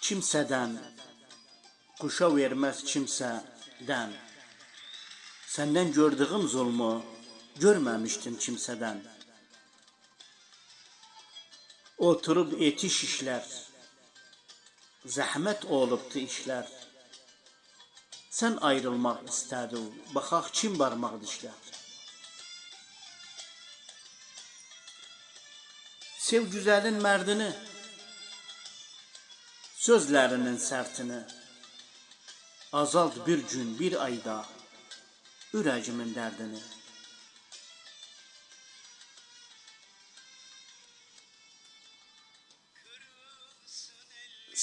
kimsədən, quşa verməz kimsədən. Səndən gördüğüm zulmü görməmişdim kimsədən. Oturub etiş işlər, zəhmət olubdu işlər. Sən ayrılmaq istədin, baxaq kim barmaq dişlər. Sev güzəlin mərdini, sözlərinin sərtini. Azalt bir gün, bir ayda ürəcimin dərdini.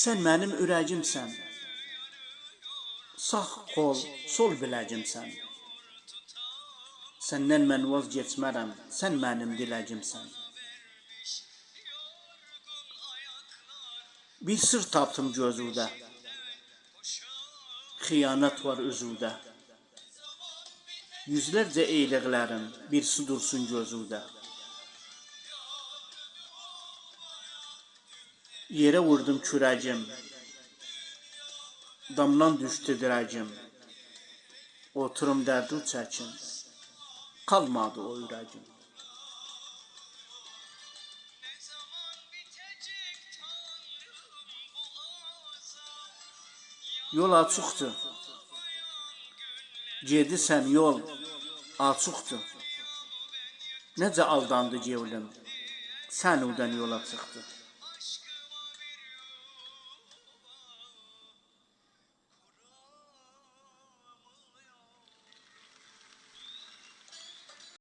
Sən mənim ürəcimsən, sağ qol, sol biləcimsən. Səndən mən vaz geçmərəm, sən mənim diləcimsən. Bir sır tapdım gözündə, xiyanət var özündə. Yüzlərcə eyliqlərin birisi dursun gözündə. Yerə vurdum kürəcim, damdan düşdü dirəcim. Oturum dərdi çəkim, qalmadı o ürəcim. Yol açıqdır, gedirsən yol açıqdır. Necə aldandı gevlim, sən odan yola çıxdı.